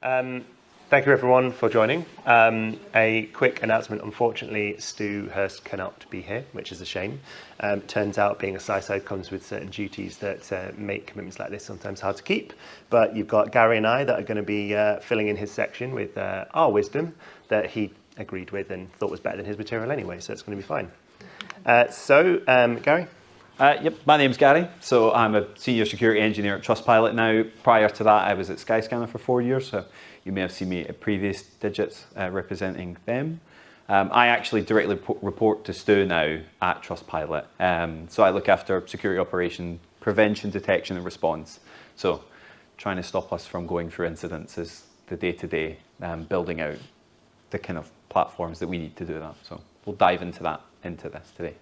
Thank you everyone for joining. A quick announcement, unfortunately Stu Hurst cannot be here, which is a shame. Turns out being a CISO comes with certain duties that make commitments like this sometimes hard to keep, but you've got Gary and I that are going to be filling in his section with our wisdom that he agreed with and thought was better than his material anyway, so it's going to be fine. Gary? Yep, my name's Gary. So I'm a senior security engineer at Trustpilot now. Prior to that, I was at Skyscanner for 4 years, so you may have seen me at previous digits representing them. I actually directly report to Stu now at Trustpilot. So I look after security operation, prevention, detection and response. So trying to stop us from going through incidents is the day-to-day, building out the kind of platforms that we need to do that. So we'll dive into this today.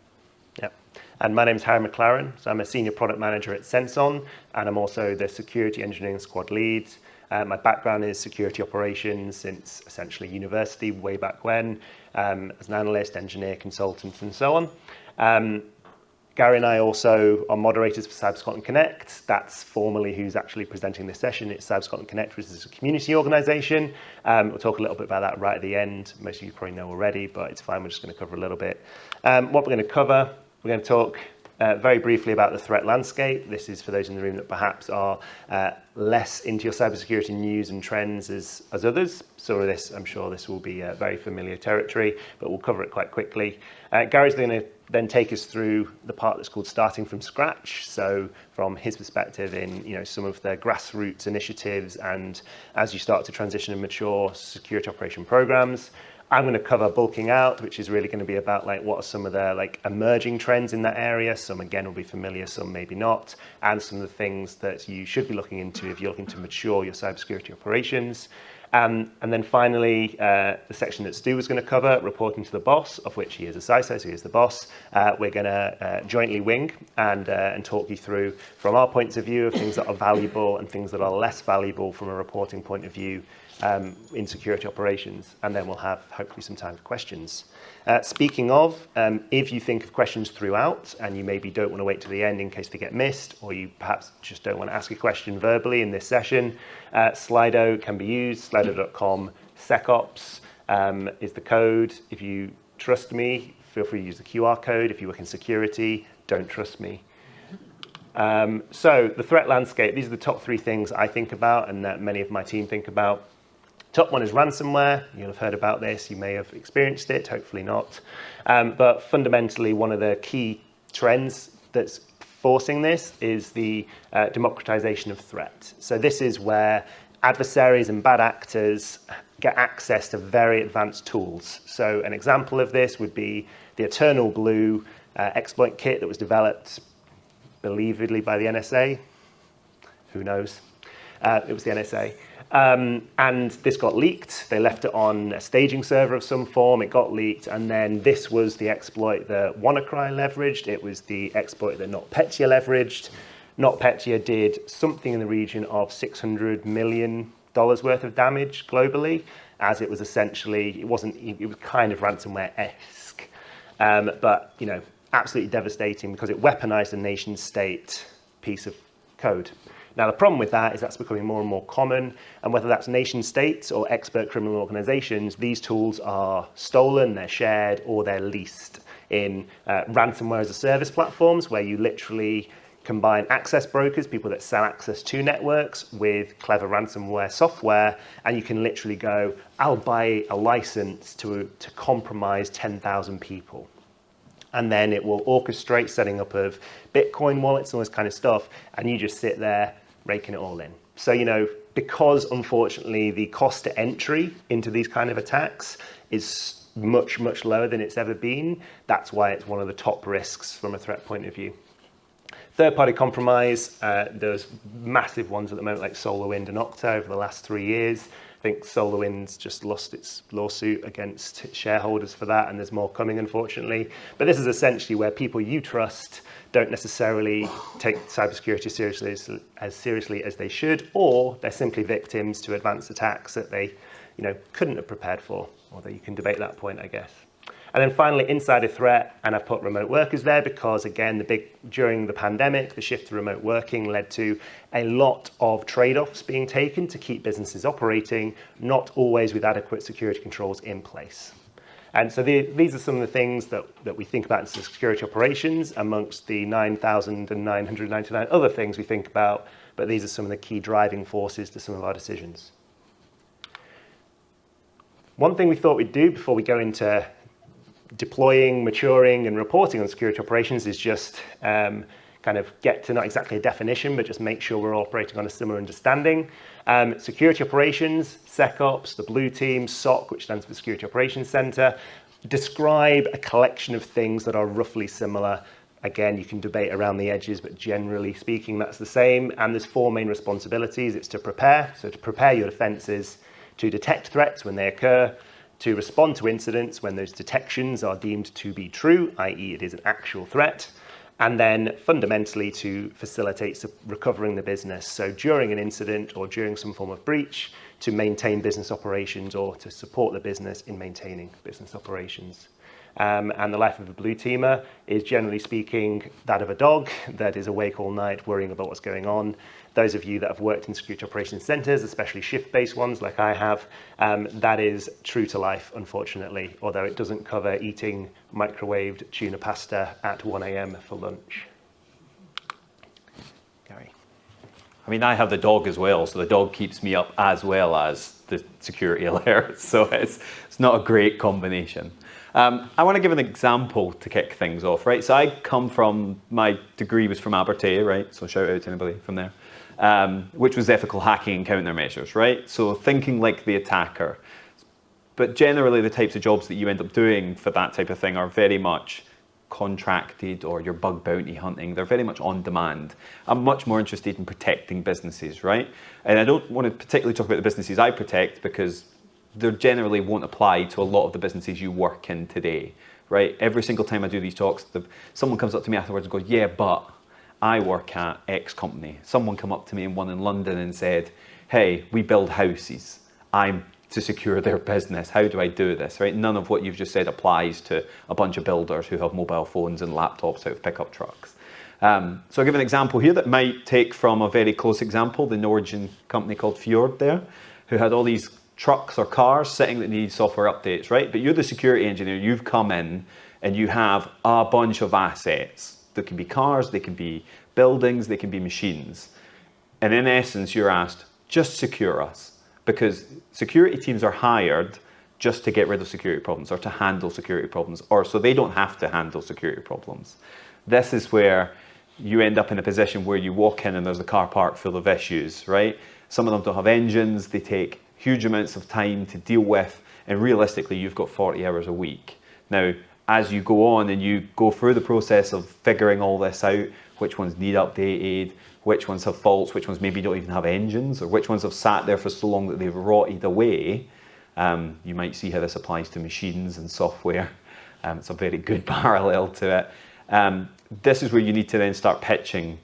Yep. And my name's Harry McLaren, so I'm a senior product manager at SenseOn, and I'm also the security engineering squad lead. My background is security operations since essentially university, way back when, as an analyst, engineer, consultant, and so on. Gary and I also are moderators for Cybersecurity Connect. That's formally who's actually presenting this session. It's Cybersecurity Connect, which is a community organisation. We'll talk a little bit about that right at the end. Most of you probably know already, but it's fine. We're just going to cover a little bit. What we're going to cover, we're going to talk very briefly about the threat landscape. This is for those in the room that perhaps are less into your cybersecurity news and trends as others. So I'm sure this will be very familiar territory, but we'll cover it quite quickly. Gary's going to then take us through the part that's called starting from scratch. So from his perspective in some of the grassroots initiatives and as you start to transition and mature security operation programs. I'm going to cover bulking out, which is really going to be about what are some of the emerging trends in that area. Some again will be familiar, some maybe not, and some of the things that you should be looking into if you're looking to mature your cybersecurity operations. And then finally, the section that Stu was going to cover, reporting to the boss, of which he is a CISO, so he is the boss. We're going to jointly wing and talk you through from our points of view of things that are valuable and things that are less valuable from a reporting point of view in security operations, and then we'll have hopefully some time for questions. Speaking of, if you think of questions throughout and you maybe don't want to wait to the end in case they get missed, or you perhaps just don't want to ask a question verbally in this session, Slido can be used, slido.com. SecOps is the code. If you trust me, feel free to use the QR code. If you work in security, don't trust me. So the threat landscape, these are the top 3 things I think about and that many of my team think about. Top one is ransomware. You'll have heard about this. You may have experienced it, hopefully not. But fundamentally, one of the key trends that's forcing this is the democratization of threat. So this is where adversaries and bad actors get access to very advanced tools. So an example of this would be the Eternal Blue exploit kit that was developed, believably by the NSA. Who knows? It was the NSA. And this got leaked. They left it on a staging server of some form. It got leaked. And then this was the exploit that WannaCry leveraged. It was the exploit that NotPetya leveraged. NotPetya did something in the region of $600 million worth of damage globally, as it was essentially, it was kind of ransomware-esque. But, absolutely devastating because it weaponized a nation state piece of code. Now, the problem with that is that's becoming more and more common, and whether that's nation states or expert criminal organizations, these tools are stolen, they're shared, or they're leased in ransomware as a service platforms, where you literally combine access brokers, people that sell access to networks, with clever ransomware software, and you can literally go, I'll buy a license to compromise 10,000 people. And then it will orchestrate setting up of Bitcoin wallets and all this kind of stuff, and you just sit there raking it all in. So, because unfortunately the cost to entry into these kind of attacks is much, much lower than it's ever been, that's why it's one of the top risks from a threat point of view. Third-party compromise, there's massive ones at the moment like SolarWinds and Okta over the last 3 years. I think SolarWinds just lost its lawsuit against its shareholders for that, and there's more coming, unfortunately. But this is essentially where people you trust don't necessarily take cybersecurity as seriously as they should, or they're simply victims to advanced attacks that they couldn't have prepared for, although you can debate that point, I guess. And then finally, insider threat, and I've put remote workers there because, again, during the pandemic, the shift to remote working led to a lot of trade-offs being taken to keep businesses operating, not always with adequate security controls in place. And so these are some of the things that we think about in security operations amongst the 9,999 other things we think about, but these are some of the key driving forces to some of our decisions. One thing we thought we'd do before we go into deploying, maturing, and reporting on security operations is just kind of get to not exactly a definition, but just make sure we're all operating on a similar understanding. Security operations, SecOps, the blue team, SOC, which stands for Security Operations Center, describe a collection of things that are roughly similar. Again, you can debate around the edges, but generally speaking, that's the same. And there's four main responsibilities. It's to prepare, so to prepare your defenses, to detect threats when they occur, to respond to incidents when those detections are deemed to be true, i.e. it is an actual threat, and then fundamentally to facilitate recovering the business. So during an incident or during some form of breach, to maintain business operations or to support the business in maintaining business operations. And the life of a blue teamer is, generally speaking, that of a dog that is awake all night worrying about what's going on. Those of you that have worked in security operations centers, especially shift-based ones like I have, that is true to life, unfortunately, although it doesn't cover eating microwaved tuna pasta at 1 a.m. for lunch. Gary. I mean, I have the dog as well, so the dog keeps me up as well as the security alerts, so it's not a great combination. I want to give an example to kick things off, right? So I come from, my degree was from Abertay, right? So shout out to anybody from there, which was ethical hacking and countermeasures, right? So thinking like the attacker. But generally the types of jobs that you end up doing for that type of thing are very much contracted, or your bug bounty hunting. They're very much on demand. I'm much more interested in protecting businesses, right? And I don't want to particularly talk about the businesses I protect because they generally won't apply to a lot of the businesses you work in today, right? Every single time I do these talks, someone comes up to me afterwards and goes, yeah, but I work at X company. Someone come up to me in one in London and said, hey, we build houses. I'm to secure their business. How do I do this, right? None of what you've just said applies to a bunch of builders who have mobile phones and laptops out of pickup trucks. So I'll give an example here that might take from a very close example, the Norwegian company called Fjord there, who had all these trucks or cars sitting that need software updates, right? But you're the security engineer, you've come in and you have a bunch of assets. They can be cars, they can be buildings, they can be machines. And in essence, you're asked, just secure us. Because security teams are hired just to get rid of security problems or to handle security problems, or so they don't have to handle security problems. This is where you end up in a position where you walk in and there's a car park full of issues, right? Some of them don't have engines, they take huge amounts of time to deal with, and realistically you've got 40 hours a week. Now, as you go on and you go through the process of figuring all this out, which ones need updated, which ones have faults, which ones maybe don't even have engines, or which ones have sat there for so long that they've rotted away, you might see how this applies to machines and software. It's a very good parallel to it. This is where you need to then start pitching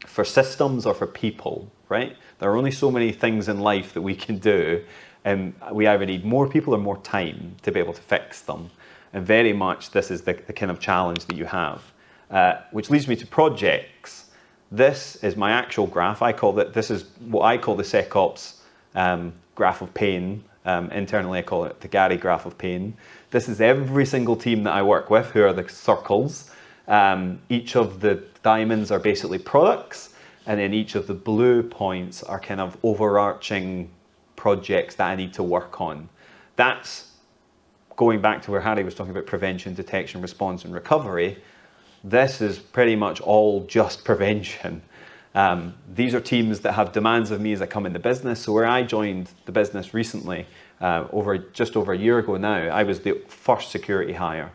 for systems or for people, right? There are only so many things in life that we can do, and we either need more people or more time to be able to fix them. And very much this is the kind of challenge that you have, which leads me to projects. This is my actual graph. This is what I call the SecOps graph of pain. Internally, I call it the Gary graph of pain. This is every single team that I work with, who are the circles. Each of the diamonds are basically products, and then each of the blue points are kind of overarching projects that I need to work on. That's going back to where Harry was talking about prevention, detection, response, and recovery. This is pretty much all just prevention. These are teams that have demands of me as I come in the business. So where I joined the business recently, just over a year ago now, I was the first security hire.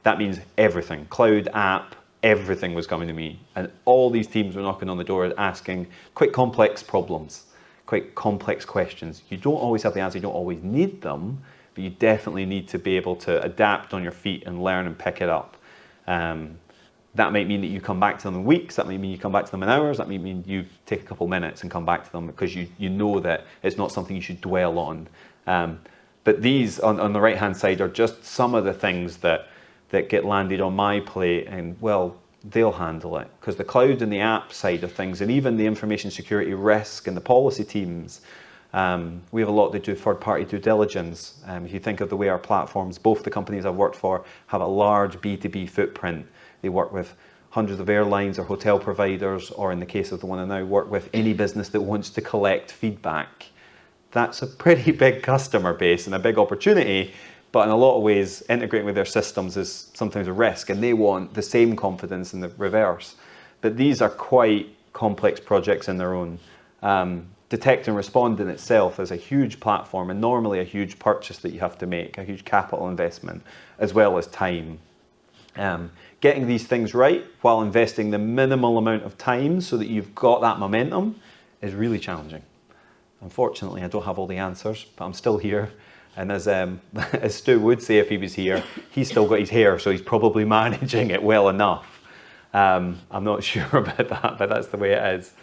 That means everything, cloud, app, everything was coming to me. And all these teams were knocking on the door asking quite complex problems, quite complex questions. You don't always have the answer, you don't always need them, but you definitely need to be able to adapt on your feet and learn and pick it up. That might mean that you come back to them in weeks, that might mean you come back to them in hours, that might mean you take a couple minutes and come back to them because you know that it's not something you should dwell on. But these on the right-hand side are just some of the things that get landed on my plate, and well, they'll handle it. Because the cloud and the app side of things, and even the information security risk and the policy teams, we have a lot to do third-party due diligence. If you think of the way our platforms, both the companies I've worked for have a large B2B footprint. They work with hundreds of airlines or hotel providers, or in the case of the one I now work with, any business that wants to collect feedback. That's a pretty big customer base and a big opportunity, but in a lot of ways, integrating with their systems is sometimes a risk, and they want the same confidence in the reverse. But these are quite complex projects in their own. Detect and respond in itself is a huge platform, and normally a huge purchase that you have to make, a huge capital investment, as well as time. Getting these things right while investing the minimal amount of time so that you've got that momentum is really challenging. Unfortunately, I don't have all the answers, but I'm still here. And as Stu would say if he was here, he's still got his hair, so he's probably managing it well enough. I'm not sure about that, but that's the way it is.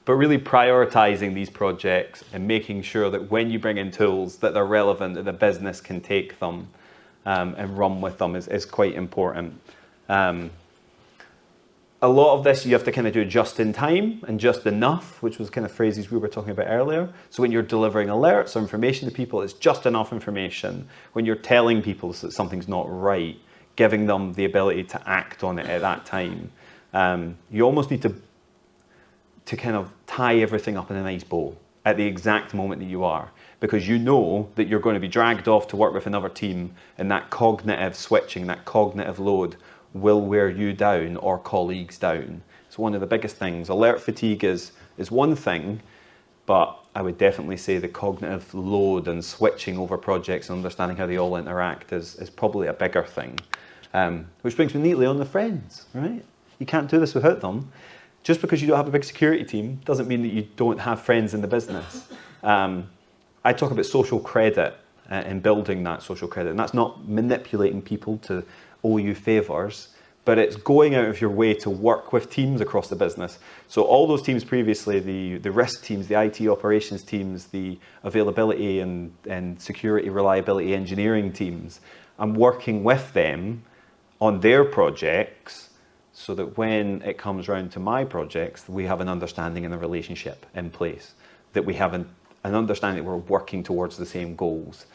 But really prioritizing these projects and making sure that when you bring in tools that are relevant, that the business can take them and run with them is quite important. A lot of this you have to kind of do just in time and just enough, which was kind of phrases we were talking about earlier. So when you're delivering alerts or information to people, it's just enough information. When you're telling people that something's not right, giving them the ability to act on it at that time. You almost need to kind of tie everything up in a nice bow at the exact moment that you are, because you know that you're going to be dragged off to work with another team, and that cognitive switching, that cognitive load will wear you down or colleagues down. It's one of the biggest things. Alert fatigue is one thing, but I would definitely say the cognitive load and switching over projects and understanding how they all interact is probably a bigger thing. Which brings me neatly on the friends, right? You can't do this without them. Just because you don't have a big security team doesn't mean that you don't have friends in the business. I talk about social credit and building that social credit, and that's not manipulating people to owe you favours, but it's going out of your way to work with teams across the business. So all those teams previously, the risk teams, the IT operations teams, the availability and security reliability engineering teams, I'm working with them on their projects so that when it comes round to my projects, we have an understanding and a relationship in place, that we have an understanding that we're working towards the same goals.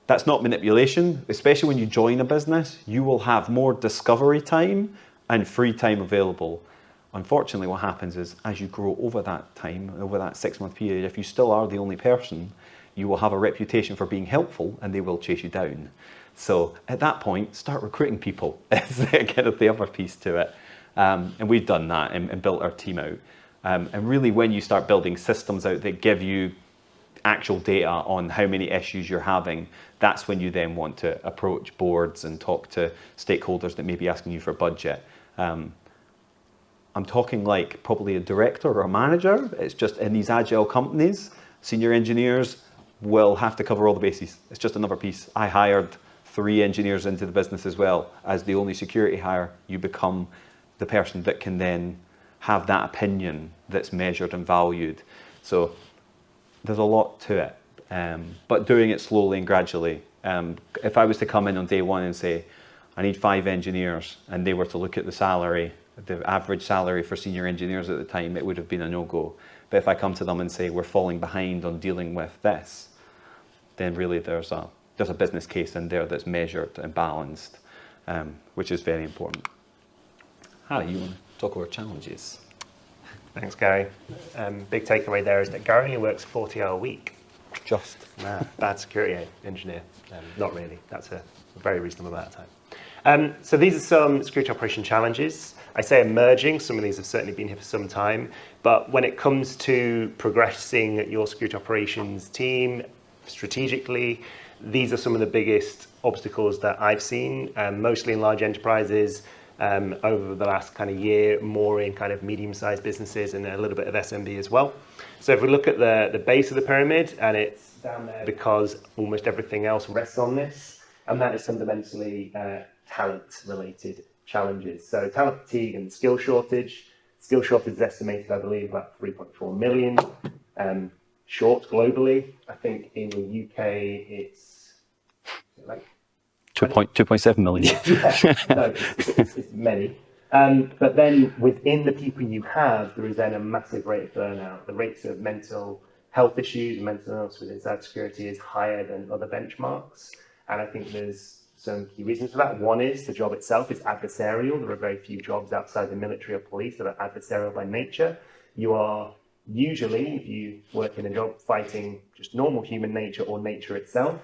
That's not manipulation, especially when you join a business. You will have more discovery time and free time available. Unfortunately, what happens is as you grow over that time, over that 6-month period, if you still are the only person, you will have a reputation for being helpful and they will chase you down. So at that point, start recruiting people. Is kind of the other piece to it. And we've done that and built our team out. And really when you start building systems out that give you actual data on how many issues you're having, that's when you then want to approach boards and talk to stakeholders that may be asking you for budget. I'm talking like probably a director or a manager. It's just in these agile companies, senior engineers will have to cover all the bases. It's just another piece. I hired 3 engineers into the business as well. As the only security hire, you become the person that can then have that opinion that's measured and valued. So there's a lot to it, but doing it slowly and gradually. If I was to come in on day one and say, I need 5 engineers, and they were to look at the salary, the average salary for senior engineers at the time, it would have been a no-go. But if I come to them and say, we're falling behind on dealing with this, then really there's a business case in there that's measured and balanced, which is very important. Harry, you want to talk about challenges? Thanks, Gary. Big takeaway there is that Gary only works a 40-hour week. Just. Nah, bad security engineer. Not really. That's a very reasonable amount of time. So these are some security operation challenges. I say emerging. Some of these have certainly been here for some time. But when it comes to progressing your security operations team strategically, these are some of the biggest obstacles that I've seen, mostly in large enterprises, over the last kind of year, more in kind of medium-sized businesses and a little bit of SMB as well. So if we look at the base of the pyramid, and it's down there because almost everything else rests on this, and that is fundamentally talent-related challenges. So talent fatigue and skill shortage. Skill shortage is estimated, I believe, about 3.4 million. short globally. I think in the UK it's like 2.7 million. yeah, no, it's many. But then within the people you have, there is then a massive rate of burnout. The rates of mental health issues, mental illness within cybersecurity is higher than other benchmarks. And I think there's some key reasons for that. One is the job itself is adversarial. There are very few jobs outside the military or police that are adversarial by nature. You are usually, if you work in a job, fighting just normal human nature or nature itself.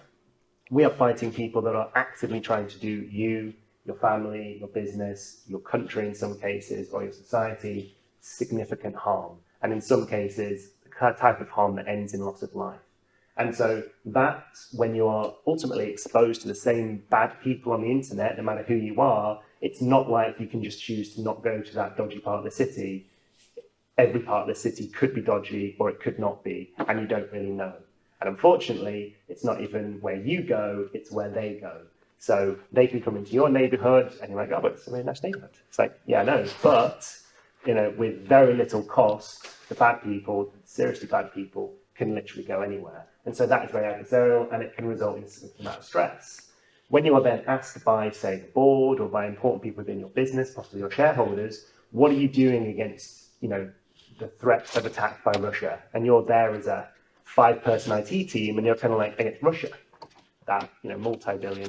We are fighting people that are actively trying to do you, your family, your business, your country in some cases, or your society, significant harm. And in some cases, the type of harm that ends in loss of life. And so that's when you are ultimately exposed to the same bad people on the internet, no matter who you are. It's not like you can just choose to not go to that dodgy part of the city. Every part of the city could be dodgy or it could not be, and you don't really know. And unfortunately, it's not even where you go, it's where they go. So they can come into your neighborhood and you're like, oh, but it's a really nice neighborhood. It's like, yeah, I know, but with very little cost, the bad people, seriously bad people, can literally go anywhere. And so that is very adversarial and it can result in a significant amount of stress. When you are then asked by, say, the board or by important people within your business, possibly your shareholders, what are you doing against, the threat of attack by Russia? And you're there as a 5-person IT team, and you're kind of like, against Russia, that multi-billion,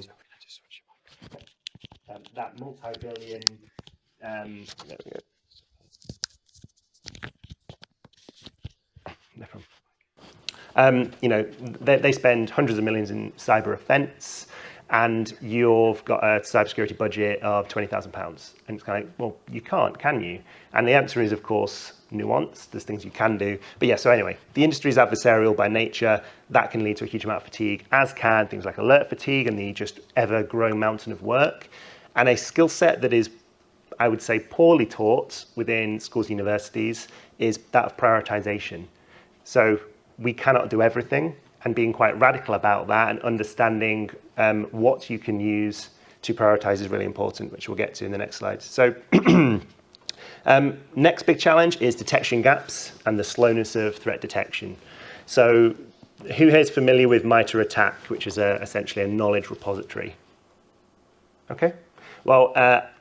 there we go. No problem. They spend hundreds of millions in cyber offence, and you've got a cybersecurity budget of £20,000. And it's kind of like, well, you can't, can you? And the answer is, of course, nuance. There's things you can do. But yeah, so anyway, the industry is adversarial by nature. That can lead to a huge amount of fatigue, as can things like alert fatigue and the just ever-growing mountain of work. And a skill set that is, I would say, poorly taught within schools and universities is that of prioritization. So we cannot do everything, and being quite radical about that and understanding what you can use to prioritize is really important, which we'll get to in the next slide. So next big challenge is detection gaps and the slowness of threat detection. So who here is familiar with MITRE ATT&CK, which is essentially a knowledge repository? Okay. Well,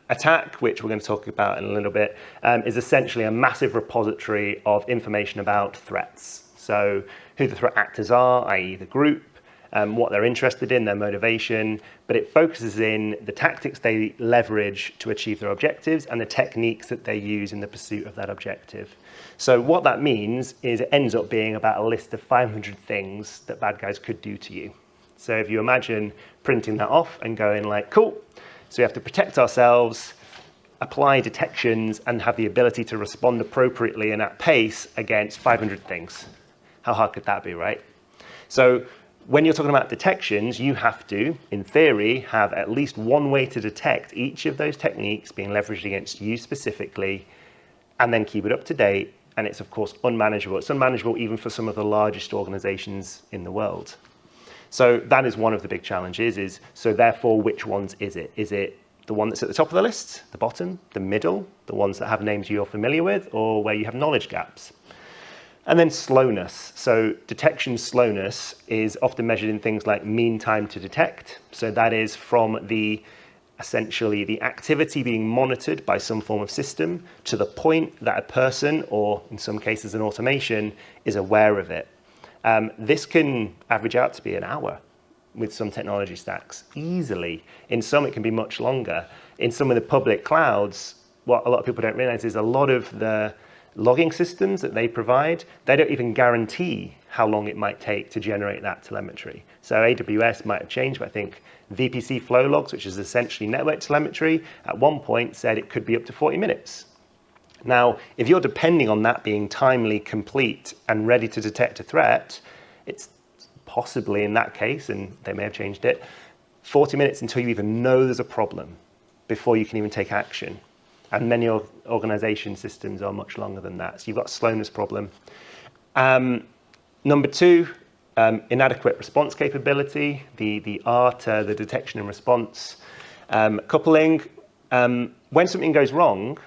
ATT&CK, which we're going to talk about in a little bit, is essentially a massive repository of information about threats. So who the threat actors are, i.e. the group, what they're interested in, their motivation, but it focuses in the tactics they leverage to achieve their objectives and the techniques that they use in the pursuit of that objective. So what that means is it ends up being about a list of 500 things that bad guys could do to you. So if you imagine printing that off and going like, cool, so we have to protect ourselves, apply detections, and have the ability to respond appropriately and at pace against 500 things. How hard could that be, right? So when you're talking about detections, you have to, in theory, have at least one way to detect each of those techniques being leveraged against you specifically, and then keep it up to date. And it's, of course, unmanageable. It's unmanageable even for some of the largest organizations in the world. So that is one of the big challenges so therefore, which ones is it? Is it the one that's at the top of the list, the bottom, the middle, the ones that have names you're familiar with, or where you have knowledge gaps? And then slowness. So detection slowness is often measured in things like mean time to detect. So that is from essentially the activity being monitored by some form of system to the point that a person, or in some cases an automation, is aware of it. This can average out to be an hour with some technology stacks, easily. In some, it can be much longer. In some of the public clouds, what a lot of people don't realize is a lot of the logging systems that they provide, they don't even guarantee how long it might take to generate that telemetry. So AWS might have changed, but I think VPC flow logs, which is essentially network telemetry, at one point said it could be up to 40 minutes. Now, if you're depending on that being timely, complete, and ready to detect a threat, it's possibly in that case, and they may have changed it, 40 minutes until you even know there's a problem before you can even take action. And many organization systems are much longer than that. So you've got a slowness problem. Number two, inadequate response capability, the ARTA, the detection and response coupling. When something goes wrong,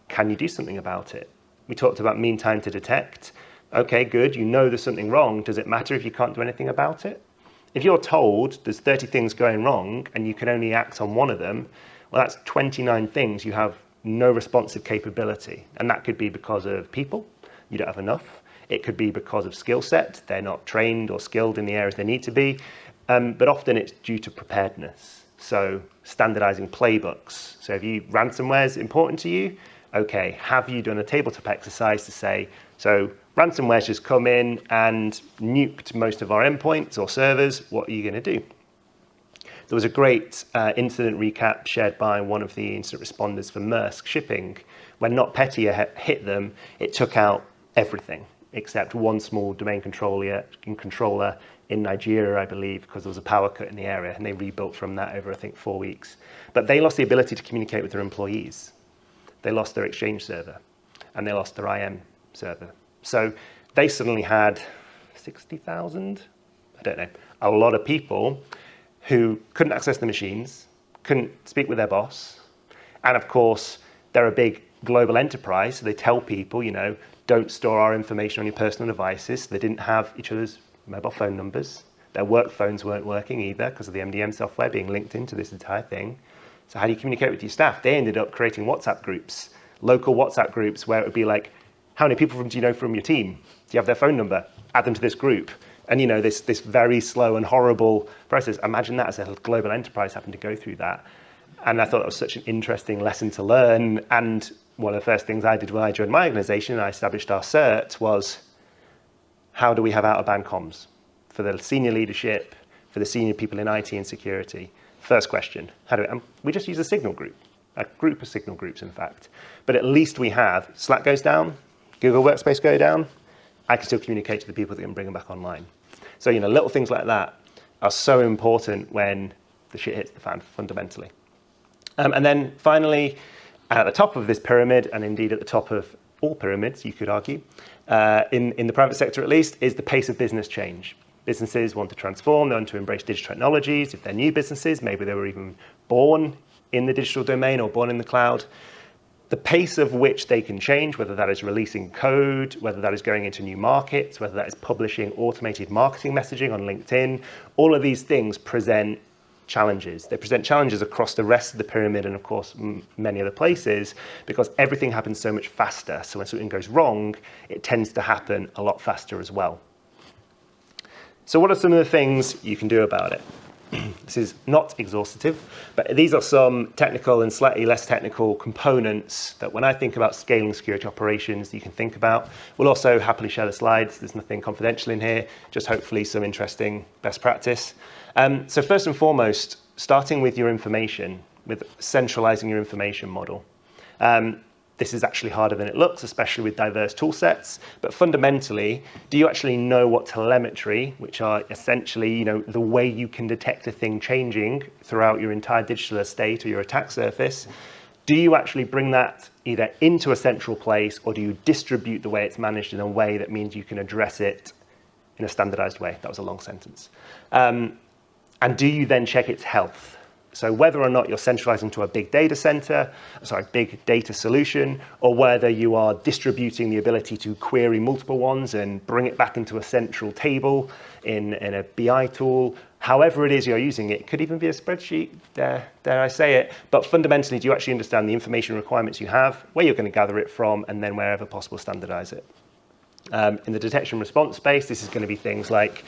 can you do something about it? We talked about mean time to detect. Okay, good. You know there's something wrong. Does it matter if you can't do anything about it? If you're told there's 30 things going wrong and you can only act on one of them, well, that's 29 things you have no responsive capability. And that could be because of people, you don't have enough. It could be because of skill set, they're not trained or skilled in the areas they need to be. But often it's due to preparedness. So standardizing playbooks. So if ransomware is important to you, okay, have you done a tabletop exercise to say, so ransomware's just come in and nuked most of our endpoints or servers, what are you going to do? There was a great incident recap shared by one of the incident responders for Maersk Shipping. When NotPetya hit them, it took out everything except one small domain controller in Nigeria, I believe, because there was a power cut in the area, and they rebuilt from that over, I think, 4 weeks. But they lost the ability to communicate with their employees. They lost their Exchange server, and they lost their IM server. So they suddenly had 60,000, I don't know, a lot of people who couldn't access the machines, couldn't speak with their boss. And of course, they're a big global enterprise, so they tell people, don't store our information on your personal devices. They didn't have each other's mobile phone numbers. Their work phones weren't working either because of the MDM software being linked into this entire thing. So how do you communicate with your staff? They ended up creating WhatsApp groups, local WhatsApp groups, where it would be like, how many people do you know from your team? Do you have their phone number? Add them to this group. And this very slow and horrible process. Imagine that as a global enterprise having to go through that. And I thought that was such an interesting lesson to learn. And one of the first things I did when I joined my organization and I established our CERT was, how do we have out-of-band comms for the senior leadership, for the senior people in IT and security? First question, we just use a signal group, a group of signal groups, in fact. But at least we have, Slack goes down, Google Workspace go down, I can still communicate to the people that can bring them back online. So, little things like that are so important when the shit hits the fan, fundamentally. And then finally, at the top of this pyramid, and indeed at the top of all pyramids, you could argue, in the private sector at least, is the pace of business change. Businesses want to transform, they want to embrace digital technologies. If they're new businesses, maybe they were even born in the digital domain or born in the cloud. The pace of which they can change, whether that is releasing code, whether that is going into new markets, whether that is publishing automated marketing messaging on LinkedIn, all of these things present challenges. They present challenges across the rest of the pyramid and, of course, many other places, because everything happens so much faster. So when something goes wrong, it tends to happen a lot faster as well. So what are some of the things you can do about it? This is not exhaustive, but these are some technical and slightly less technical components that when I think about scaling security operations, you can think about. We'll also happily share the slides. There's nothing confidential in here, just hopefully some interesting best practice. So first and foremost, starting with your information, with centralizing your information model. This is actually harder than it looks, especially with diverse tool sets. But fundamentally, do you actually know what telemetry, which are essentially the way you can detect a thing changing throughout your entire digital estate or your attack surface? Do you actually bring that either into a central place, or do you distribute the way it's managed in a way that means you can address it in a standardized way? That was a long sentence. And do you then check its health? So whether or not you're centralizing to a big data solution, or whether you are distributing the ability to query multiple ones and bring it back into a central table in a BI tool, however it is you're using it, could even be a spreadsheet, dare I say it, but fundamentally, do you actually understand the information requirements you have, where you're going to gather it from, and then wherever possible, standardize it? In the detection response space, this is going to be things like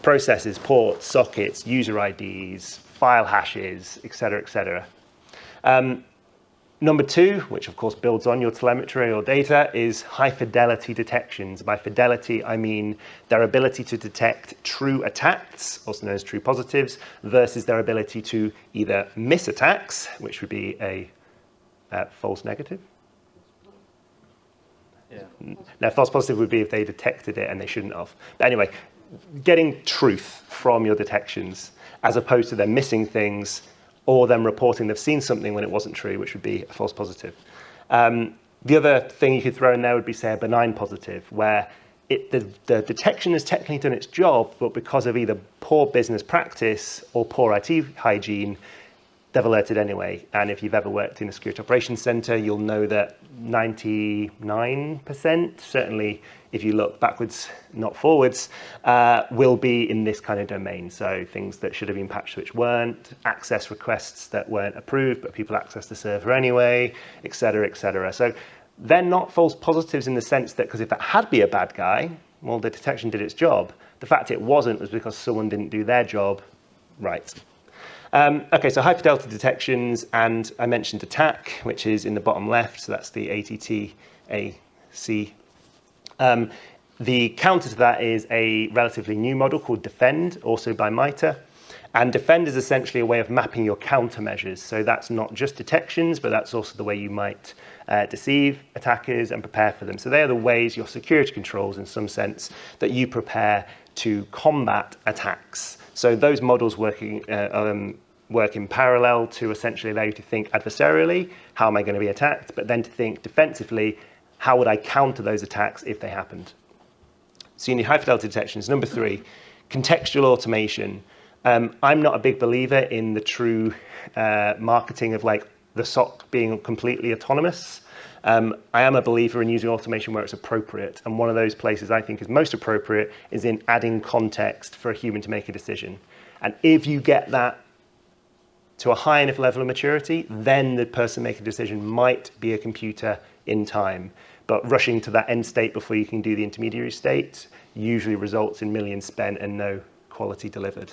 processes, ports, sockets, user IDs, file hashes, et cetera, et cetera. Number two, which of course builds on your telemetry or data, is high fidelity detections. By fidelity, I mean their ability to detect true attacks, also known as true positives, versus their ability to either miss attacks, which would be a false negative. Yeah. Now, false positive would be if they detected it and they shouldn't have. But anyway, getting truth from your detections, as opposed to them missing things or them reporting they've seen something when it wasn't true, which would be a false positive. The other thing you could throw in there would be, say, a benign positive, where the detection has technically done its job, but because of either poor business practice or poor IT hygiene, they've alerted anyway. And if you've ever worked in a security operations center, you'll know that 99%, certainly if you look backwards, not forwards, will be in this kind of domain. So things that should have been patched which weren't, access requests that weren't approved, but people access the server anyway, et cetera, et cetera. So they're not false positives in the sense that, because if that had been a bad guy, well, the detection did its job. The fact it wasn't was because someone didn't do their job right. Okay, so high fidelity detections, and I mentioned attack, which is in the bottom left, so that's the ATT-AC. The counter to that is a relatively new model called Defend, also by MITRE. And Defend is essentially a way of mapping your countermeasures. So that's not just detections, but that's also the way you might deceive attackers and prepare for them. So they are the ways, your security controls in some sense, that you prepare to combat attacks. So those models work in parallel to essentially allow you to think adversarially, how am I going to be attacked, but then to think defensively, how would I counter those attacks if they happened? So you need high fidelity detections. Number 3, contextual automation. I'm not a big believer in the true marketing of like the SOC being completely autonomous. I am a believer in using automation where it's appropriate. And one of those places I think is most appropriate is in adding context for a human to make a decision. And if you get that to a high enough level of maturity, then the person making a decision might be a computer in time. But rushing to that end state before you can do the intermediary state usually results in millions spent and no quality delivered.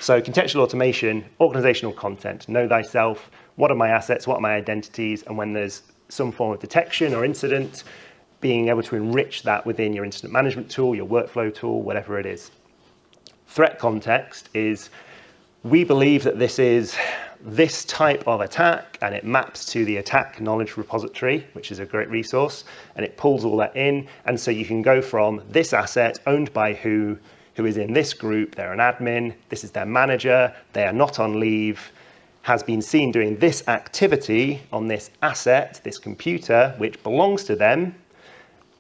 So contextual automation, organizational content, know thyself, what are my assets, what are my identities, and when there's some form of detection or incident, being able to enrich that within your incident management tool, your workflow tool, whatever it is. Threat context is, we believe that this is this type of attack, and it maps to the attack knowledge repository, which is a great resource, and it pulls all that in. And so you can go from this asset owned by who is in this group, they're an admin, this is their manager, they are not on leave, has been seen doing this activity on this asset, this computer, which belongs to them,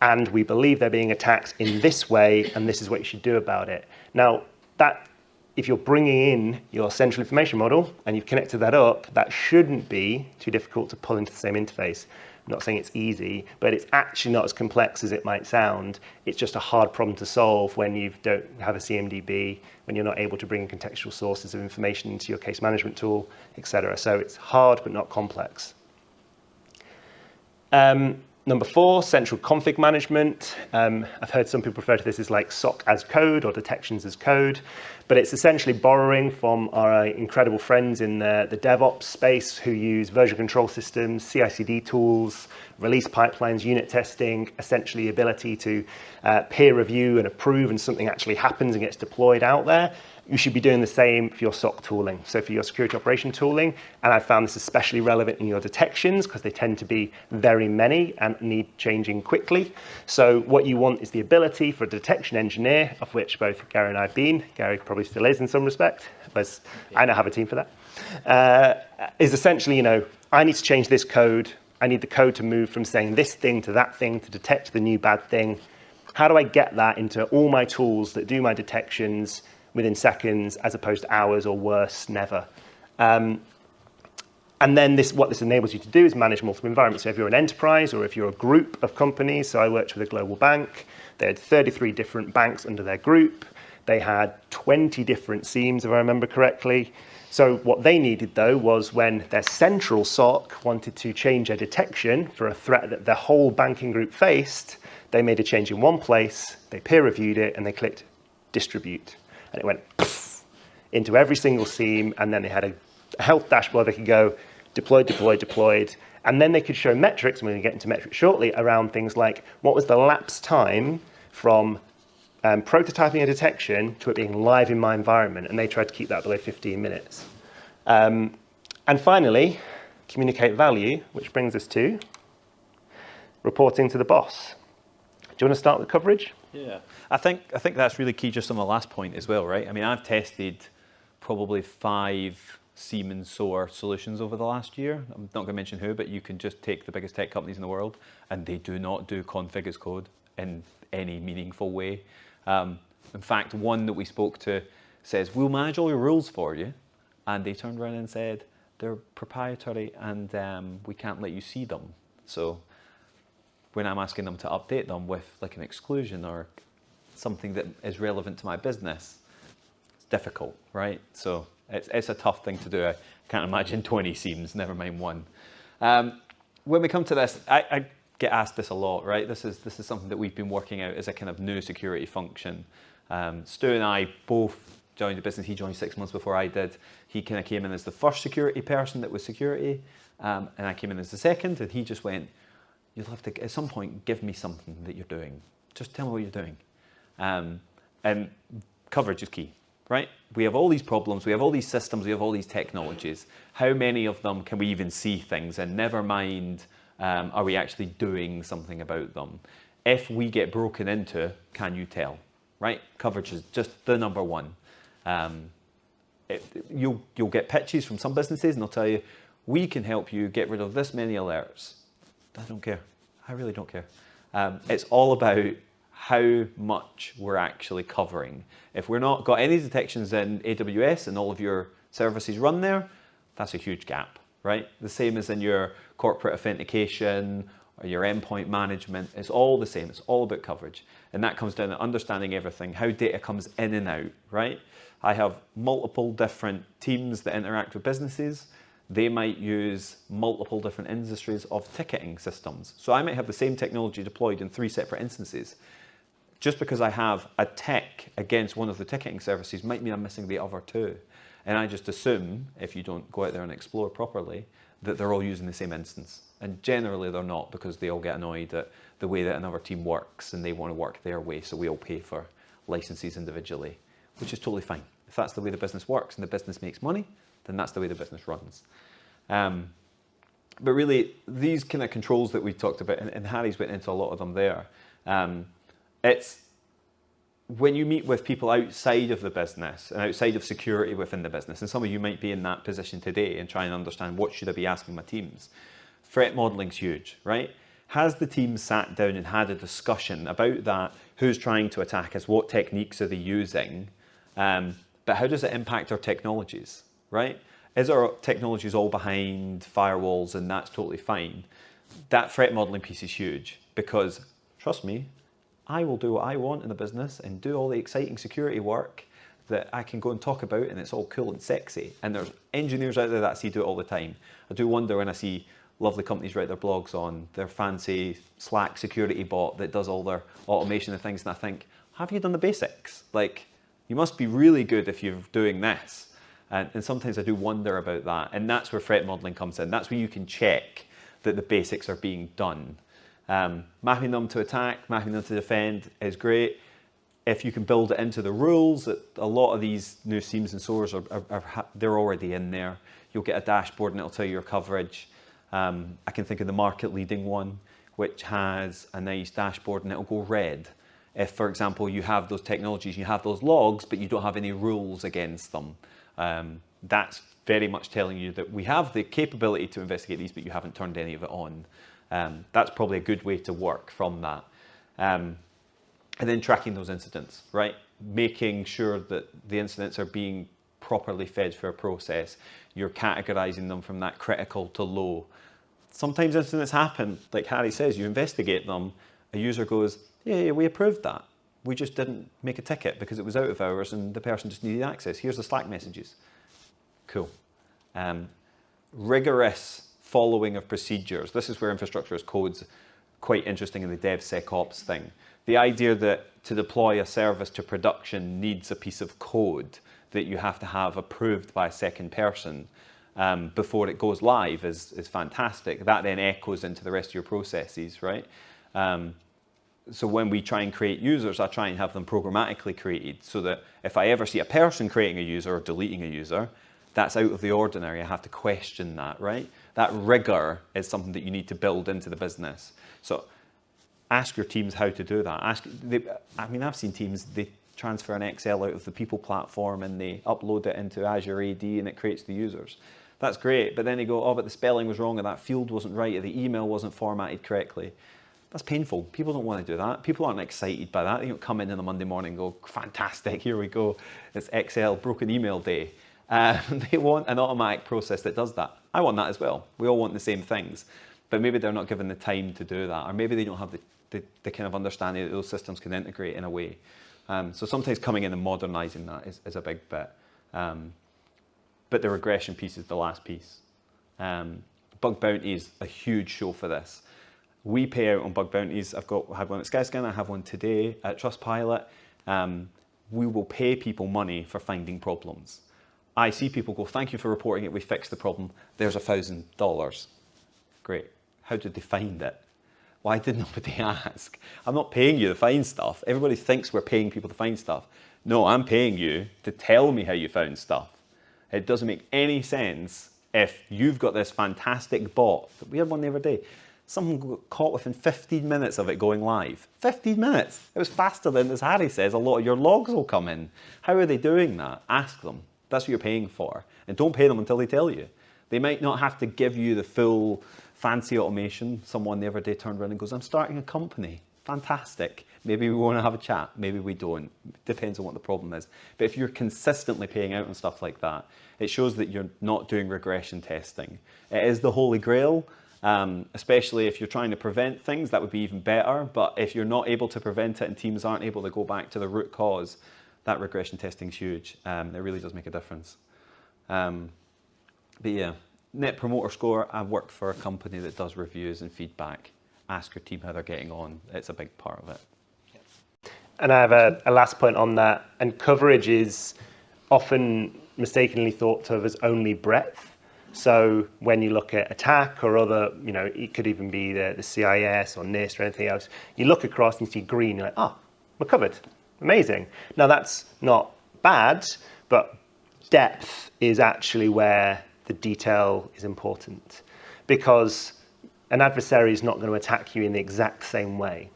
and we believe they're being attacked in this way, and this is what you should do about it. Now, that, if you're bringing in your central information model and you've connected that up, that shouldn't be too difficult to pull into the same interface. I'm not saying it's easy, but it's actually not as complex as it might sound. It's just a hard problem to solve when you don't have a CMDB, when you're not able to bring contextual sources of information into your case management tool, etc. So it's hard, but not complex. Number 4, central config management. I've heard some people refer to this as like SOC as code or detections as code, but it's essentially borrowing from our incredible friends in the DevOps space who use version control systems, CI/CD tools, release pipelines, unit testing, essentially ability to peer review and approve, and something actually happens and gets deployed out there. You should be doing the same for your SOC tooling. So for your security operation tooling, and I found this especially relevant in your detections because they tend to be very many and need changing quickly. So what you want is the ability for a detection engineer, of which both Gary and I have been, Gary probably still is in some respect, but I now have a team for that, is essentially, I need to change this code. I need the code to move from saying this thing to that thing to detect the new bad thing. How do I get that into all my tools that do my detections within seconds, as opposed to hours, or worse, never? And then what this enables you to do is manage multiple environments. So if you're an enterprise or if you're a group of companies, so I worked with a global bank, they had 33 different banks under their group. They had 20 different SIEMs, if I remember correctly. So what they needed, though, was when their central SOC wanted to change a detection for a threat that the whole banking group faced, they made a change in one place, they peer reviewed it, and they clicked distribute. And it went into every single SIEM, and then they had a health dashboard. They could go deployed, deployed, deployed, and then they could show metrics, and we're going to get into metrics shortly, around things like what was the lapse time from prototyping a detection to it being live in my environment, and they tried to keep that below 15 minutes. And finally, communicate value, which brings us to reporting to the boss. Do you want to start with coverage? Yeah, I think that's really key just on the last point as well, right? I mean, I've tested probably 5 Siemens SOAR solutions over the last year. I'm not going to mention who, but you can just take the biggest tech companies in the world, and they do not do config as code in any meaningful way. In fact, one that we spoke to says, we'll manage all your rules for you. And they turned around and said, they're proprietary and we can't let you see them. So when I'm asking them to update them with like an exclusion or something that is relevant to my business, it's difficult, right? So it's a tough thing to do. I can't imagine 20 seams, never mind one. When we come to this, I get asked this a lot, right? This is something that we've been working out as a kind of new security function. Stu and I both joined the business. He joined 6 months before I did. He kind of came in as the first security person that was security, and I came in as the second, and he just went, you'll have to, at some point, give me something that you're doing. Just tell me what you're doing. And coverage is key, right? We have all these problems, we have all these systems, we have all these technologies. How many of them can we even see things, and never mind, are we actually doing something about them? If we get broken into, can you tell, right? Coverage is just the number one. You'll get pitches from some businesses and they'll tell you, we can help you get rid of this many alerts. I don't care. I really don't care. It's all about how much we're actually covering. If we're not got any detections in AWS and all of your services run there, that's a huge gap, right? The same as in your corporate authentication or your endpoint management. It's all the same. It's all about coverage. And that comes down to understanding everything, how data comes in and out, right? I have multiple different teams that interact with businesses. They might use multiple different industries of ticketing systems. So I might have the same technology deployed in 3 separate instances. Just because I have a tick against one of the ticketing services might mean I'm missing the other 2. And I just assume, if you don't go out there and explore properly, that they're all using the same instance. And generally they're not, because they all get annoyed at the way that another team works and they want to work their way, so we all pay for licenses individually, which is totally fine. If that's the way the business works and the business makes money, then that's the way the business runs. But really, these kind of controls that we talked about, and Harry's went into a lot of them there, it's when you meet with people outside of the business and outside of security within the business, and some of you might be in that position today and try and understand, what should I be asking my teams? Threat modeling's huge, right? Has the team sat down and had a discussion about that? Who's trying to attack us? What techniques are they using? But how does it impact our technologies, right? Is our technologies all behind firewalls and that's totally fine? That threat modeling piece is huge, because trust me, I will do what I want in the business and do all the exciting security work that I can go and talk about, and it's all cool and sexy. And there's engineers out there that I see do it all the time. I do wonder when I see lovely companies write their blogs on their fancy Slack security bot that does all their automation and things, and I think, have you done the basics? Like, you must be really good if you're doing this. And sometimes I do wonder about that. And that's where threat modeling comes in. That's where you can check that the basics are being done. Mapping them to attack, mapping them to defend is great. If you can build it into the rules, a lot of these new seams and sores they're already in there. You'll get a dashboard and it'll tell you your coverage. I can think of the market leading one, which has a nice dashboard and it'll go red. If, for example, you have those technologies, you have those logs, but you don't have any rules against them. That's very much telling you that we have the capability to investigate these, but you haven't turned any of it on. That's probably a good way to work from that. And then tracking those incidents, right? Making sure that the incidents are being properly fed through a process. You're categorizing them from that critical to low. Sometimes incidents happen, like Harry says, you investigate them, a user goes, yeah, we approved that. We just didn't make a ticket because it was out of hours and the person just needed access. Here's the Slack messages. Cool. Rigorous following of procedures. This is where infrastructure as code's quite interesting in the DevSecOps thing. The idea that to deploy a service to production needs a piece of code that you have to have approved by a second person before it goes live is fantastic. That then echoes into the rest of your processes, right? So when we try and create users, I try and have them programmatically created so that if I ever see a person creating a user or deleting a user, that's out of the ordinary. I have to question that, right? That rigor is something that you need to build into the business. So ask your teams how to do that. I've seen teams, they transfer an Excel out of the people platform and they upload it into Azure AD and it creates the users. That's great, but then they go, oh, but the spelling was wrong or that field wasn't right or the email wasn't formatted correctly. That's painful. People don't want to do that. People aren't excited by that. They don't come in on a Monday morning and go, fantastic, here we go. It's Excel broken email day. They want an automatic process that does that. I want that as well. We all want the same things, but maybe they're not given the time to do that, or maybe they don't have the kind of understanding that those systems can integrate in a way. So sometimes coming in and modernising that is a big bit. But the regression piece is the last piece. Bug bounty is a huge show for this. We pay out on bug bounties. I had one at Skyscanner, I have one today at Trustpilot. We will pay people money for finding problems. I see people go, thank you for reporting it, we fixed the problem, there's $1,000. Great. How did they find it? Why did nobody ask? I'm not paying you to find stuff. Everybody thinks we're paying people to find stuff. No, I'm paying you to tell me how you found stuff. It doesn't make any sense if you've got this fantastic bot. We had one the other day. Someone got caught within 15 minutes of it going live. 15 minutes. It was faster than, as Harry says, a lot of your logs will come in. How are they doing that? Ask them. That's what you're paying for. And don't pay them until they tell you. They might not have to give you the full fancy automation. Someone the other day turned around and goes, I'm starting a company. Fantastic. Maybe we want to have a chat. Maybe we don't. Depends on what the problem is. But if you're consistently paying out on stuff like that, it shows that you're not doing regression testing. It is the holy grail, especially if you're trying to prevent things, that would be even better. But if you're not able to prevent it and teams aren't able to go back to the root cause, that regression testing is huge. It really does make a difference. But yeah, Net Promoter Score, I work for a company that does reviews and feedback. Ask your team how they're getting on. It's a big part of it. And I have a last point on that. And coverage is often mistakenly thought of as only breadth. So when you look at attack or other, it could even be the CIS or NIST or anything else, you look across and you see green, you're like, oh, we're covered. Amazing. Now that's not bad, but depth is actually where the detail is important, because an adversary is not going to attack you in the exact same way.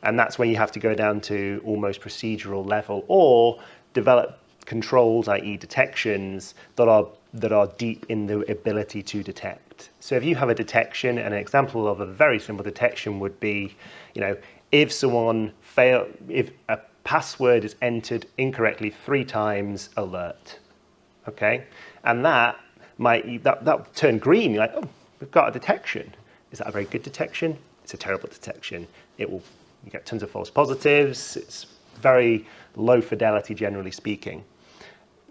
And that's when you have to go down to almost procedural level or develop controls, i.e. detections, that are deep in the ability to detect. So if you have a detection, and an example of a very simple detection would be, if a password is entered incorrectly 3 times, alert. Okay? And that turn green. You're like, oh, we've got a detection. Is that a very good detection? It's a terrible detection. You get tons of false positives. It's very low fidelity, generally speaking.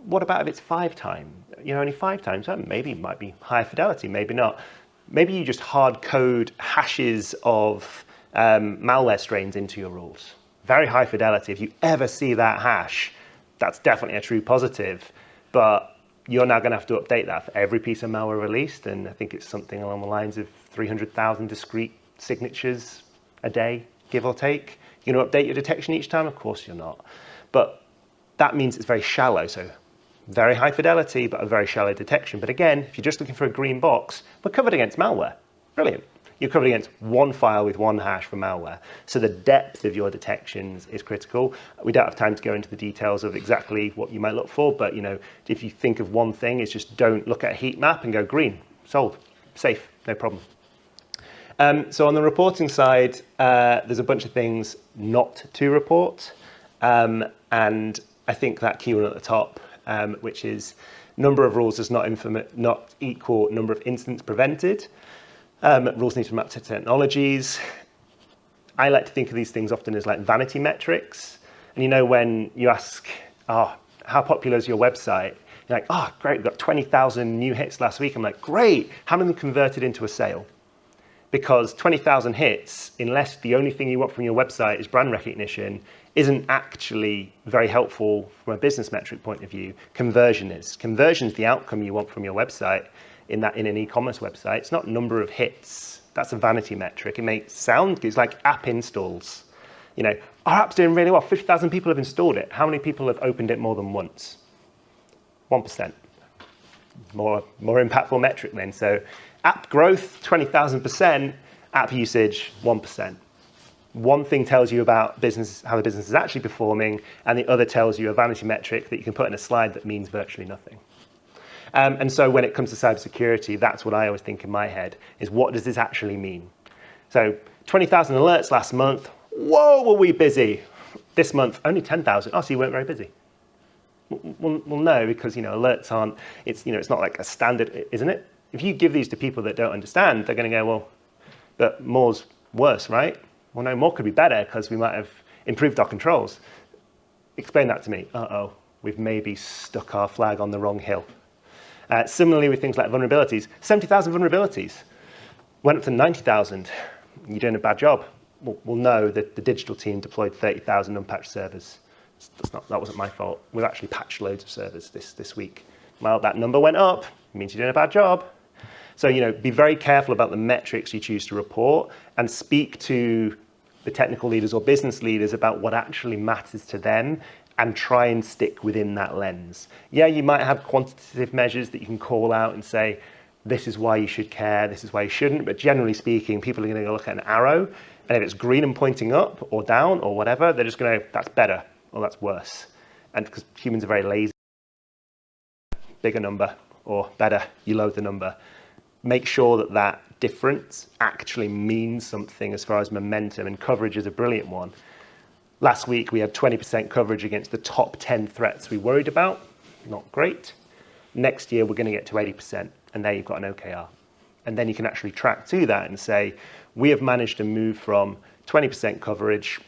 What about if it's 5 times? Only 5 times. Well, maybe it might be high fidelity, maybe not. Maybe you just hard code hashes of malware strains into your rules. Very high fidelity. If you ever see that hash, that's definitely a true positive. But you're now going to have to update that for every piece of malware released. And I think it's something along the lines of 300,000 discrete signatures a day, give or take. You're going to update your detection each time? Of course you're not. But that means it's very shallow. So very high fidelity, but a very shallow detection. But again, if you're just looking for a green box, we're covered against malware. Brilliant. You're covered against one file with one hash for malware. So the depth of your detections is critical. We don't have time to go into the details of exactly what you might look for, but if you think of one thing, it's just don't look at a heat map and go green, solved, safe, no problem. So on the reporting side, there's a bunch of things not to report. And I think that key one at the top, which is number of rules does not equal number of incidents prevented. Rules need to map to technologies. I like to think of these things often as like vanity metrics. And when you ask, how popular is your website? You're like, oh, great, we've got 20,000 new hits last week. I'm like, great, how many converted into a sale? Because 20,000 hits, unless the only thing you want from your website is brand recognition, isn't actually very helpful from a business metric point of view. Conversion is. Conversion is the outcome you want from your website in an e-commerce website. It's not number of hits. That's a vanity metric. It makes sound, it's like app installs. Our app's doing really well. 50,000 people have installed it. How many people have opened it more than once? 1%. More impactful metric then. So app growth, 20,000%, app usage, 1%. One thing tells you about business, how the business is actually performing, and the other tells you a vanity metric that you can put in a slide that means virtually nothing. And so when it comes to cybersecurity, that's what I always think in my head, is what does this actually mean? So 20,000 alerts last month. Whoa, were we busy? This month, only 10,000. Oh, so you weren't very busy. Well, no, because alerts aren't. It's not like a standard, isn't it? If you give these to people that don't understand, they're going to go, well, but more's worse, right? Well, no, more could be better because we might have improved our controls. Explain that to me. Uh-oh, we've maybe stuck our flag on the wrong hill. Similarly with things like vulnerabilities, 70,000 vulnerabilities went up to 90,000. You're doing a bad job. Well, no, the digital team deployed 30,000 unpatched servers. That wasn't my fault. We've actually patched loads of servers this week. Well, that number went up. It means you're doing a bad job. So, be very careful about the metrics you choose to report and speak to the technical leaders or business leaders about what actually matters to them and try and stick within that lens. Yeah, you might have quantitative measures that you can call out and say, this is why you should care, this is why you shouldn't. But generally speaking, people are going to go look at an arrow, and if it's green and pointing up or down or whatever, they're just going to, that's better or that's worse. And because humans are very lazy, bigger number or better, you load the number. Make sure that that difference actually means something as far as momentum, and coverage is a brilliant one. Last week, we had 20% coverage against the top 10 threats we worried about. Not great. Next year, we're going to get to 80%, and there you've got an OKR. And then you can actually track to that and say, we have managed to move from 20% coverage,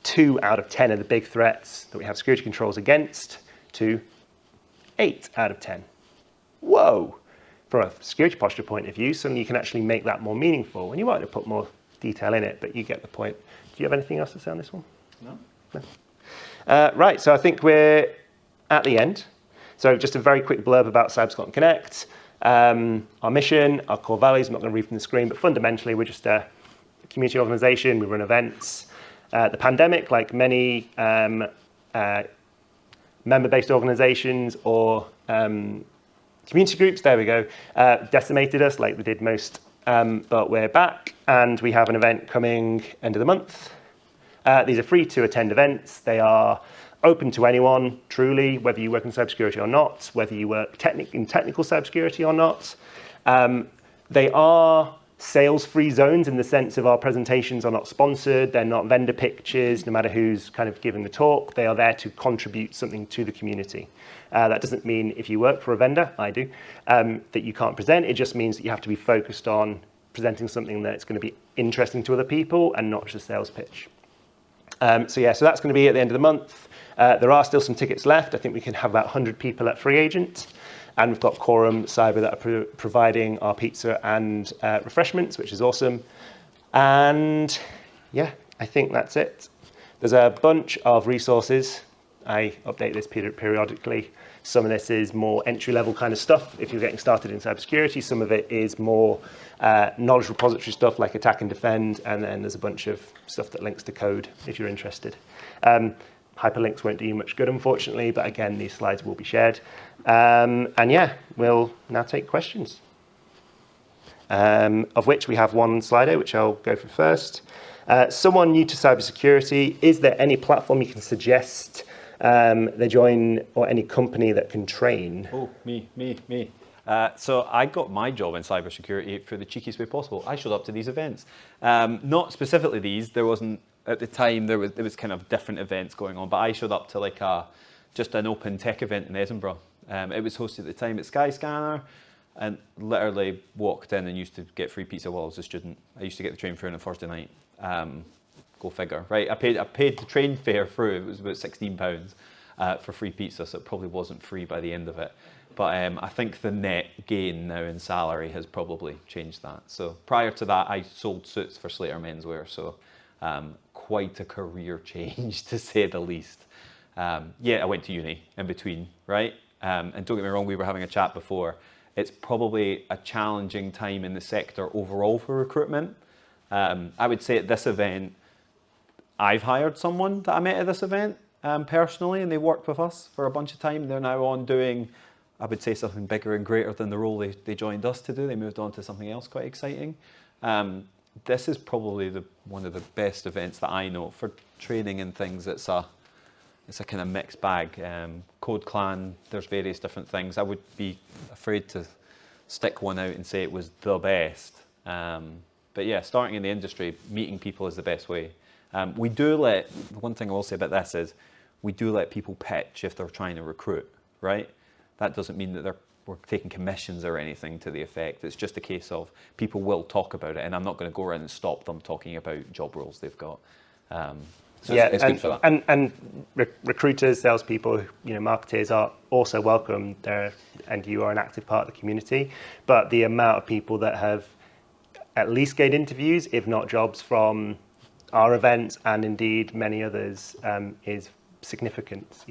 2 out of 10 of the big threats that we have security controls against, to 8 out of 10. Whoa! From a security posture point of view, suddenly you can actually make that more meaningful. And you might have put more detail in it, but you get the point. Do you have anything else to say on this one? No. Right, so I think we're at the end. So just a very quick blurb about Cybersecurity Connect. Our mission, our core values, I'm not going to read from the screen, but fundamentally we're just a community organization. We run events. The pandemic, like many member-based organizations or community groups, there we go, decimated us like they did most, but we're back and we have an event coming end of the month. These are free to attend events. They are open to anyone, truly, whether you work in cybersecurity or not, whether you work in technical cybersecurity or not. They are sales-free zones in the sense of our presentations are not sponsored, they're not vendor pictures, no matter who's kind of giving the talk, they are there to contribute something to the community. That doesn't mean if you work for a vendor, I do, that you can't present. It just means that you have to be focused on presenting something that's going to be interesting to other people and not just a sales pitch. So that's going to be at the end of the month. There are still some tickets left. I think we can have about 100 people at Free Agent. And we've got Quorum Cyber that are providing our pizza and refreshments, which is awesome. And yeah, I think that's it. There's a bunch of resources. I update this periodically. Some of this is more entry-level kind of stuff if you're getting started in cybersecurity. Some of it is more knowledge repository stuff like Attack and Defend. And then there's a bunch of stuff that links to code if you're interested. Hyperlinks won't do you much good, unfortunately, but again, these slides will be shared. And yeah, we'll now take questions, of which we have one Slido, which I'll go for first. Someone new to cybersecurity, is there any platform you can suggest they join or any company that can train? Oh, me. So I got my job in cybersecurity for the cheekiest way possible. I showed up to these events. Not specifically these, there wasn't, at the time, there was kind of different events going on, but I showed up to like just an open tech event in Edinburgh. It was hosted at the time at Skyscanner, and literally walked in and used to get free pizza while I was a student. I used to get the train fare on a Thursday night. Go figure, right? I paid the train fare through. It was about £16 for free pizza, so it probably wasn't free by the end of it. But I think the net gain now in salary has probably changed that. So prior to that, I sold suits for Slater Menswear, so quite a career change to say the least. Yeah, I went to uni in between, right? And don't get me wrong, we were having a chat before. It's probably a challenging time in the sector overall for recruitment. I would say at this event, I've hired someone that I met at this event personally, and they worked with us for a bunch of time. They're now on doing, I would say, something bigger and greater than the role they joined us to do. They moved on to something else quite exciting. This is probably one of the best events that I know for training and things. It's a kind of mixed bag. Code Clan, there's various different things. I would be afraid to stick one out and say it was the best. But yeah, starting in the industry, meeting people is the best way. We do one thing I will say about this is, we do let people pitch if they're trying to recruit, right? That doesn't mean that we're taking commissions or anything to the effect. It's just a case of people will talk about it, and I'm not going to go around and stop them talking about job roles they've got. So yeah, it's good for that. And recruiters, salespeople, marketers are also welcome there, and you are an active part of the community. But the amount of people that have at least gained interviews, if not jobs, from our events and indeed many others, is significant.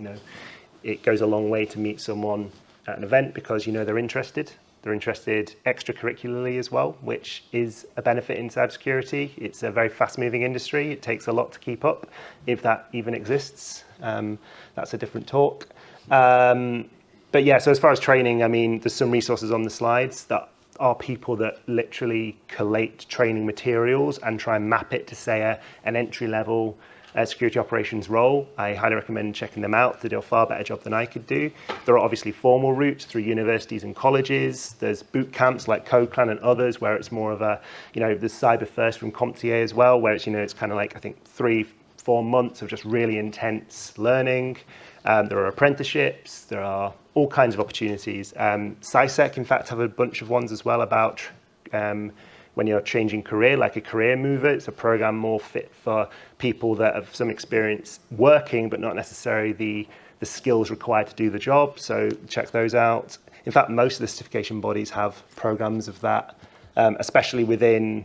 It goes a long way to meet someone at an event because they're interested. They're interested extracurricularly as well, which is a benefit in cybersecurity. It's a very fast-moving industry. It takes a lot to keep up, if that even exists. That's a different talk. But yeah, so as far as training, I mean, there's some resources on the slides that are people that literally collate training materials and try and map it to, say, an entry-level security operations role. I highly recommend checking them out. They do a far better job than I could do. There are obviously formal routes through universities and colleges. There's boot camps like CodeClan and others where it's more of a, there's Cyber First from CompTIA as well, where it's kind of like, I think, 3-4 months of just really intense learning. There are apprenticeships. There are all kinds of opportunities. SciSec, in fact, have a bunch of ones as well about when you're changing career, like a career mover. It's a program more fit for people that have some experience working, but not necessarily the skills required to do the job. So check those out. In fact, most of the certification bodies have programs of that, especially within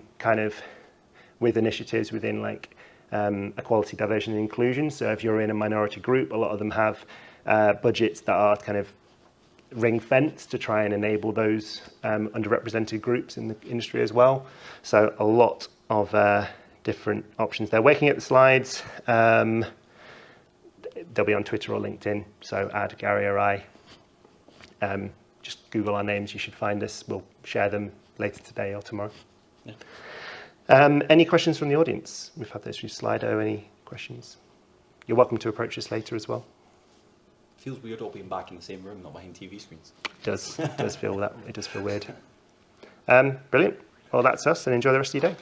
with initiatives within like equality, diversity and inclusion. So if you're in a minority group, a lot of them have budgets that are kind of ring fence to try and enable those underrepresented groups in the industry as well. So a lot of different options there. Working at the slides, they'll be on Twitter or LinkedIn. So add Gary or I. Just Google our names, you should find us. We'll share them later today or tomorrow. Yeah. Any questions from the audience? We've had this through Slido. Any questions? You're welcome to approach us later as well. Feels weird all being back in the same room, not behind TV screens. It does feel that. It does feel weird. Brilliant. Well, that's us, and enjoy the rest of your day.